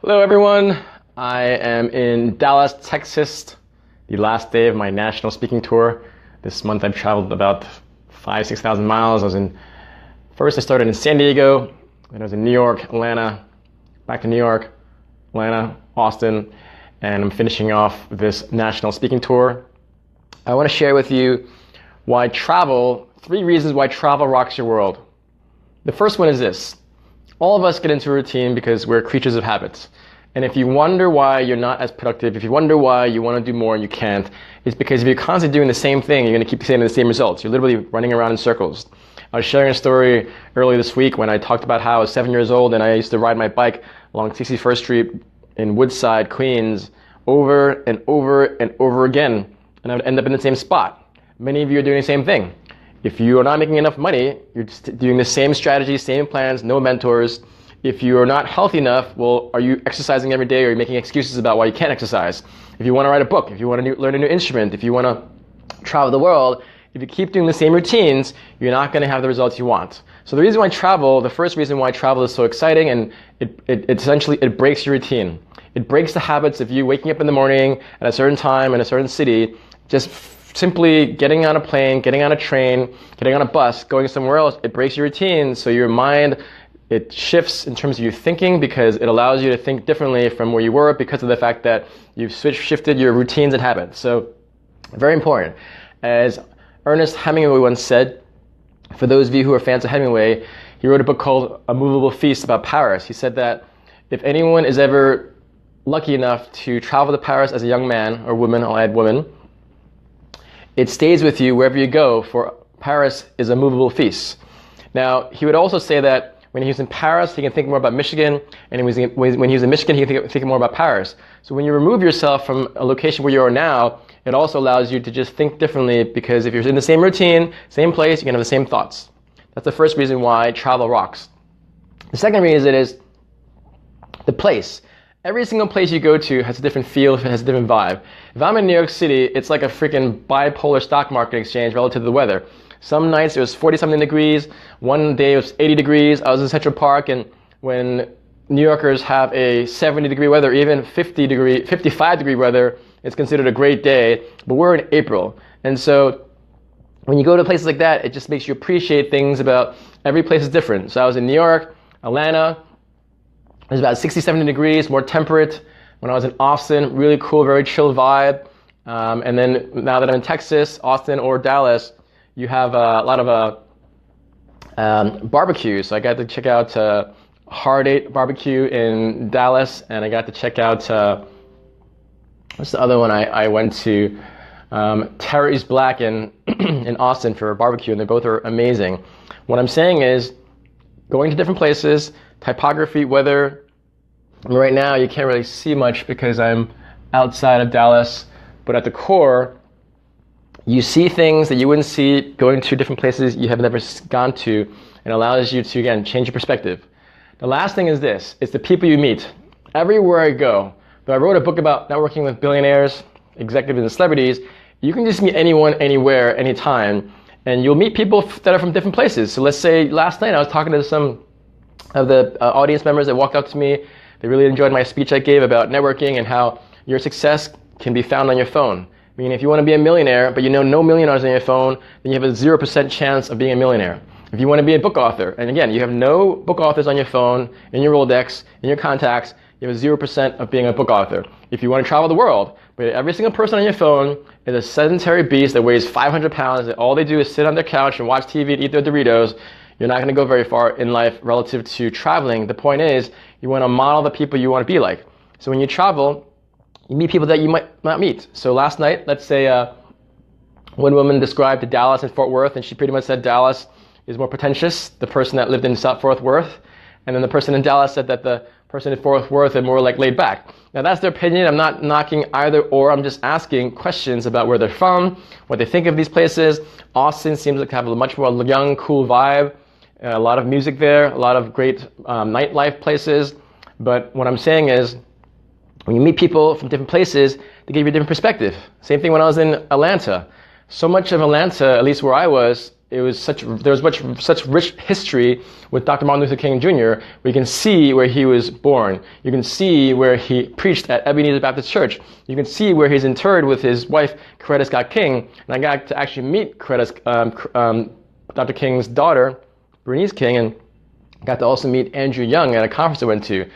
Hello everyone, I am in Dallas, Texas, the last day of my national speaking tour. This month I've traveled about 6,000 miles. First I started in San Diego, then I was in New York, Atlanta, back to New York, Atlanta, Austin, and I'm finishing off this national speaking tour. I want to share with you three reasons why travel rocks your world. The first one is this. All of us get into a routine because we're creatures of habits. And if you wonder why you're not as productive, if you wonder why you want to do more and you can't, it's because if you're constantly doing the same thing, you're going to keep getting the same results. You're literally running around in circles. I was sharing a story earlier this week when I talked about how I was 7 years old and I used to ride my bike along 61st Street in Woodside, Queens, over and over and over again. And I would end up in the same spot. Many of you are doing the same thing. If you are not making enough money, you're just doing the same strategy, same plans, no mentors. If you are not healthy enough, well, are you exercising every day or are you making excuses about why you can't exercise? If you want to write a book, if you want to learn a new instrument, if you want to travel the world, if you keep doing the same routines, you're not going to have the results you want. So the first reason why travel is so exciting, and it breaks your routine. It breaks the habits of you waking up in the morning at a certain time in a certain city, just simply getting on a plane, getting on a train, getting on a bus, going somewhere else. It breaks your routine, so your mind, it shifts in terms of your thinking because it allows you to think differently from where you were because of the fact that you've shifted your routines and habits. So, very important. As Ernest Hemingway once said, for those of you who are fans of Hemingway, he wrote a book called A Movable Feast about Paris. He said that if anyone is ever lucky enough to travel to Paris as a young man or woman, I'll add woman, it stays with you wherever you go, for Paris is a movable feast. Now, he would also say that when he was in Paris, he can think more about Michigan, and when he was in Michigan, he can think more about Paris. So when you remove yourself from a location where you are now, it also allows you to just think differently, because if you're in the same routine, same place, you can have the same thoughts. That's the first reason why travel rocks. The second reason is the place. Every single place you go to has a different feel, has a different vibe. If I'm in New York City, it's like a freaking bipolar stock market exchange relative to the weather. Some nights it was 40-something degrees, one day it was 80 degrees. I was in Central Park, and when New Yorkers have a 70-degree weather, even 55-degree weather, it's considered a great day, but we're in April. And so when you go to places like that, it just makes you appreciate things about every place is different. So I was in New York, Atlanta. It was about 60-70 degrees, more temperate. When I was in Austin, really cool, very chill vibe. And then now that I'm in Texas, Austin, or Dallas, you have a lot of barbecues. So I got to check out Hard Eight Barbecue in Dallas, and I got to check out, what's the other one I went to? Terry's Black in Austin for a barbecue, and they both are amazing. What I'm saying is, going to different places, typography, weather. Right now you can't really see much because I'm outside of Dallas, but at the core, you see things that you wouldn't see going to different places you have never gone to, and allows you to, again, change your perspective. The last thing is this, it's the people you meet. Everywhere I go, though I wrote a book about networking with billionaires, executives, and celebrities, you can just meet anyone, anywhere, anytime, and you'll meet people that are from different places. So let's say last night I was talking to some of the audience members that walked up to me. They really enjoyed my speech I gave about networking and how your success can be found on your phone. I mean, if you want to be a millionaire, but you know no millionaires on your phone, then you have a 0% chance of being a millionaire. If you want to be a book author, and again, you have no book authors on your phone, in your Rolodex, in your contacts, you have a 0% of being a book author. If you want to travel the world, but every single person on your phone is a sedentary beast that weighs 500 pounds, that all they do is sit on their couch and watch TV and eat their Doritos, you're not going to go very far in life relative to traveling. The point is, you want to model the people you want to be like. So when you travel, you meet people that you might not meet. So last night, let's say one woman described Dallas and Fort Worth, and she pretty much said Dallas is more pretentious, the person that lived in South Fort Worth. And then the person in Dallas said that the person in Fort Worth is more like laid back. Now that's their opinion. I'm not knocking either or. I'm just asking questions about where they're from, what they think of these places. Austin seems like to have a much more young, cool vibe. A lot of music there, a lot of great nightlife places. But what I'm saying is, when you meet people from different places, they give you a different perspective. Same thing when I was in Atlanta. So much of Atlanta, at least where I was, there was such rich history with Dr. Martin Luther King Jr. We can see where he was born. You can see where he preached at Ebenezer Baptist Church. You can see where he's interred with his wife, Coretta Scott King. And I got to actually meet Dr. King's daughter, Bernice King, and got to also meet Andrew Young at a conference I went to.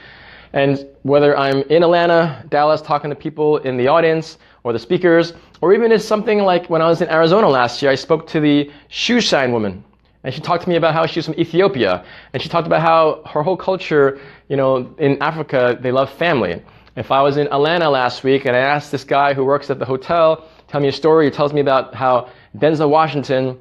And whether I'm in Atlanta, Dallas, talking to people in the audience or the speakers, or even it's something like when I was in Arizona last year, I spoke to the shoe shine woman. And she talked to me about how she was from Ethiopia. And she talked about how her whole culture, in Africa, they love family. If I was in Atlanta last week and I asked this guy who works at the hotel, tell me a story, he tells me about how Denzel Washington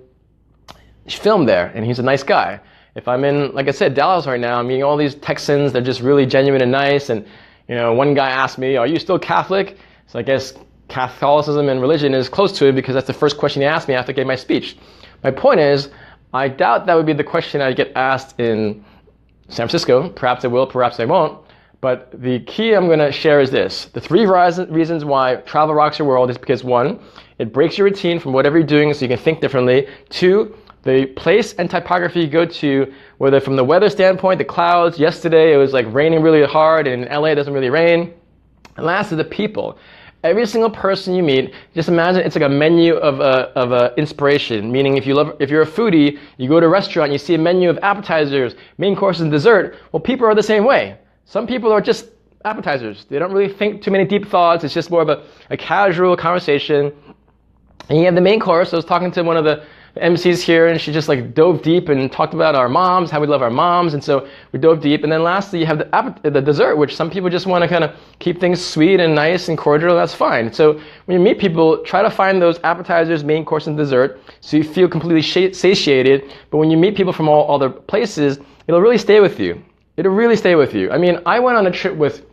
filmed there, and he's a nice guy. If I'm in, like I said, Dallas right now, I'm meeting all these Texans, they're just really genuine and nice. And, one guy asked me, are you still Catholic? So I guess Catholicism and religion is close to it because that's the first question he asked me after I gave my speech. My point is, I doubt that would be the question I'd get asked in San Francisco. Perhaps I will, perhaps I won't. But the key I'm going to share is this. The 3 reasons why travel rocks your world is because 1, it breaks your routine from whatever you're doing so you can think differently. 2, the place and typography you go to, whether from the weather standpoint, the clouds, yesterday it was like raining really hard and in LA it doesn't really rain. And lastly, the people. Every single person you meet, just imagine it's like a menu of inspiration. Meaning if you're a foodie, you go to a restaurant, you see a menu of appetizers, main courses, and dessert. Well, people are the same way. Some people are just appetizers. They don't really think too many deep thoughts. It's just more of a casual conversation. And you have the main course. I was talking to one of the MCs here, and she just like dove deep and talked about our moms, how we love our moms, and so we dove deep. And then lastly, you have the dessert, which some people just want to kind of keep things sweet and nice and cordial. That's fine. So when you meet people, try to find those appetizers, main course, and dessert, so you feel completely satiated. But when you meet people from all other places, it'll really stay with you. It'll really stay with you. I mean, I went on a trip with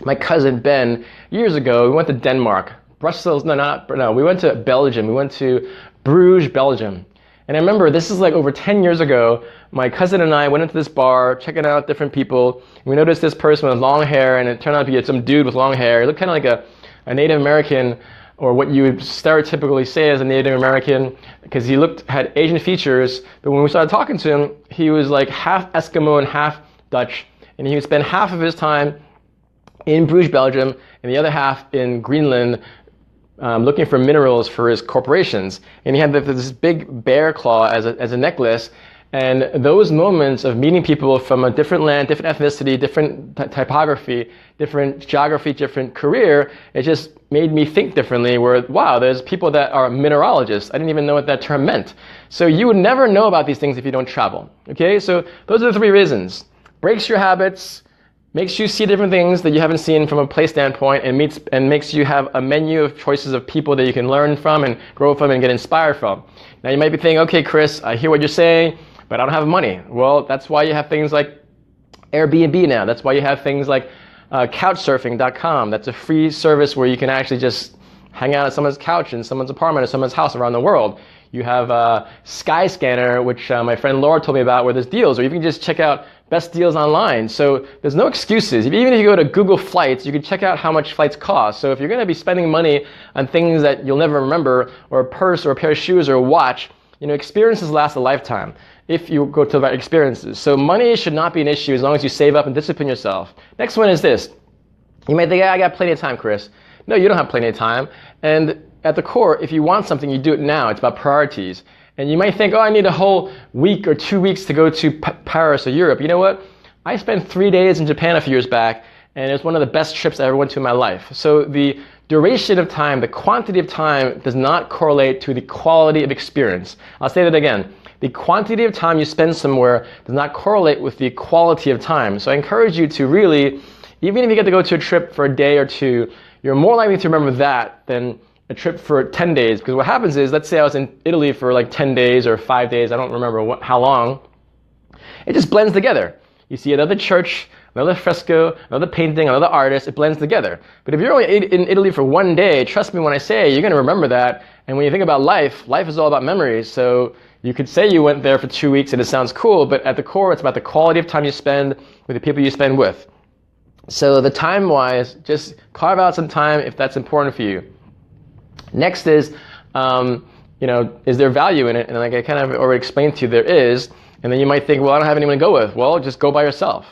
my cousin Ben years ago. We went to Denmark. Brussels, we went to Belgium. We went to Bruges, Belgium. And I remember this is like over 10 years ago, my cousin and I went into this bar, checking out different people. We noticed this person with long hair, and it turned out to be some dude with long hair. He looked kind of like a Native American, or what you would stereotypically say as a Native American, because he had Asian features. But when we started talking to him, he was like half Eskimo and half Dutch. And he would spend half of his time in Bruges, Belgium, and the other half in Greenland, looking for minerals for his corporations. And he had this big bear claw as a necklace. And those moments of meeting people from a different land, different ethnicity, different typography, different geography, different career, it just made me think differently where, wow, there's people that are mineralogists. I didn't even know what that term meant. So you would never know about these things if you don't travel. Okay, so those are the 3 reasons. Breaks your habits, makes you see different things that you haven't seen from a place standpoint, and makes you have a menu of choices of people that you can learn from and grow from and get inspired from. Now you might be thinking, okay, Chris, I hear what you're saying, but I don't have money. Well, that's why you have things like Airbnb now. That's why you have things like Couchsurfing.com. That's a free service where you can actually just hang out at someone's couch in someone's apartment or someone's house around the world. You have Skyscanner, which my friend Laura told me about, where there's deals, or you can just check out best deals online. So there's no excuses. Even if you go to Google Flights, you can check out how much flights cost. So if you're going to be spending money on things that you'll never remember, or a purse or a pair of shoes or a watch, experiences last a lifetime if you go to the right experiences. So money should not be an issue as long as you save up and discipline yourself. Next one is this. You might think, I got plenty of time, Chris. No, you don't have plenty of time. And at the core, if you want something, you do it now. It's about priorities. And you might think, I need a whole week or 2 weeks to go to Paris or Europe. You know what? I spent 3 days in Japan a few years back, and it was one of the best trips I ever went to in my life. So the duration of time, the quantity of time does not correlate to the quality of experience. I'll say that again. The quantity of time you spend somewhere does not correlate with the quality of time. So I encourage you to really, even if you get to go to a trip for a day or 2, you're more likely to remember that than a trip for 10 days. Because what happens is, let's say I was in Italy for like 10 days or 5 days, I don't remember how long. It just blends together. You see another church, another fresco, another painting, another artist, it blends together. But if you're only in Italy for 1 day, trust me when I say you're going to remember that. And when you think about life, life is all about memories. So you could say you went there for 2 weeks and it sounds cool, but at the core, it's about the quality of time you spend with the people you spend with. So the time-wise, just carve out some time if that's important for you. Next is, is there value in it? And like I kind of already explained to you, there is. And then you might think, well, I don't have anyone to go with. Well, just go by yourself.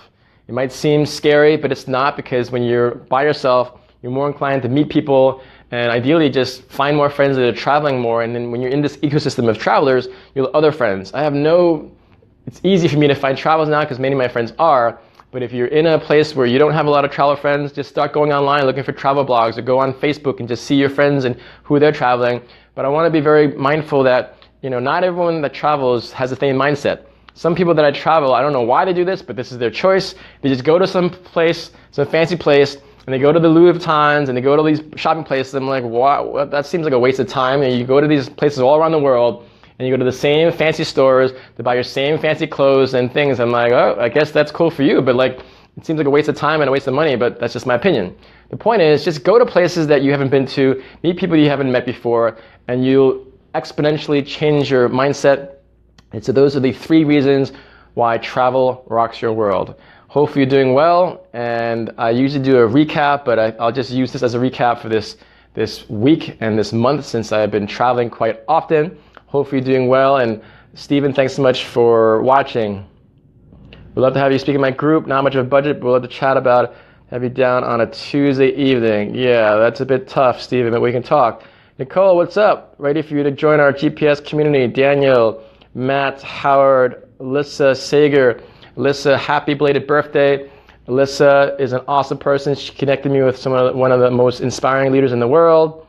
It might seem scary, but it's not, because when you're by yourself, you're more inclined to meet people and ideally just find more friends that are traveling more. And then when you're in this ecosystem of travelers, you'll have other friends. It's easy for me to find travelers now because many of my friends are. But if you're in a place where you don't have a lot of travel friends, just start going online looking for travel blogs, or go on Facebook and just see your friends and who they're traveling. But I want to be very mindful that, not everyone that travels has the same mindset. Some people that I travel, I don't know why they do this, but this is their choice. They just go to some fancy place, and they go to the Louis Vuittons, and they go to these shopping places. I'm like, wow, that seems like a waste of time. And you go to these places all around the world, and you go to the same fancy stores to buy your same fancy clothes and things. I'm like, oh, I guess that's cool for you, but it seems like a waste of time and a waste of money, but that's just my opinion. The point is, just go to places that you haven't been to, meet people you haven't met before, and you'll exponentially change your mindset. And so those are the 3 reasons why travel rocks your world. Hopefully you're doing well, and I usually do a recap, but I'll just use this as a recap for this week and this month, since I've been traveling quite often. Hopefully you're doing well, and Stephen, thanks so much for watching. We'd love to have you speak in my group. Not much of a budget, but we'd love to chat about have you down on a Tuesday evening. Yeah, that's a bit tough, Stephen, but we can talk. Nicole, what's up? Ready for you to join our GPS community. Daniel, Matt, Howard, Alyssa, Sager. Alyssa, happy belated birthday. Alyssa is an awesome person. She connected me with one of the most inspiring leaders in the world.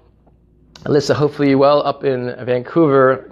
Alyssa, hopefully you're well up in Vancouver.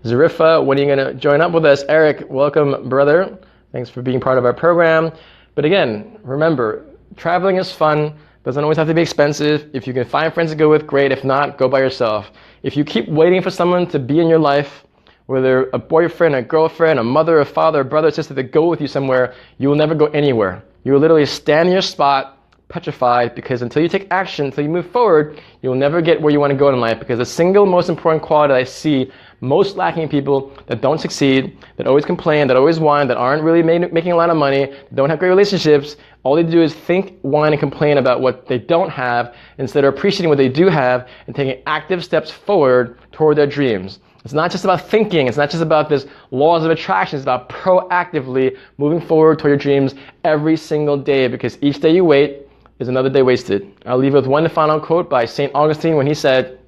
Zarifa, when are you going to join up with us? Eric, welcome, brother. Thanks for being part of our program. But again, remember, traveling is fun. Doesn't always have to be expensive. If you can find friends to go with, great. If not, go by yourself. If you keep waiting for someone to be in your life, whether a boyfriend, a girlfriend, a mother, a father, a brother, a sister, to go with you somewhere, you will never go anywhere. You will literally stand in your spot, petrified, because until you take action, until you move forward, you will never get where you want to go in life. Because the single most important quality that I see most lacking in people that don't succeed, that always complain, that always whine, that aren't really making a lot of money, that don't have great relationships, all they do is think, whine, and complain about what they don't have instead of appreciating what they do have and taking active steps forward toward their dreams. It's not just about thinking. It's not just about this laws of attraction. It's about proactively moving forward toward your dreams every single day, because each day you wait is another day wasted. I'll leave you with one final quote by St. Augustine when he said,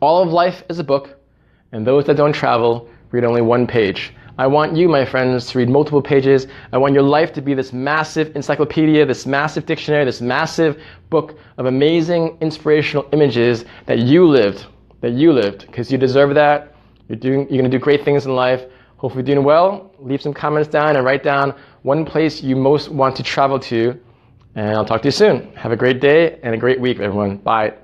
"All of life is a book, and those that don't travel read only one page." I want you, my friends, to read multiple pages. I want your life to be this massive encyclopedia, this massive dictionary, this massive book of amazing inspirational images that you lived, because you deserve that. You're going to do great things in life. Hopefully you're doing well. Leave some comments down and write down one place you most want to travel to. And I'll talk to you soon. Have a great day and a great week, everyone. Bye.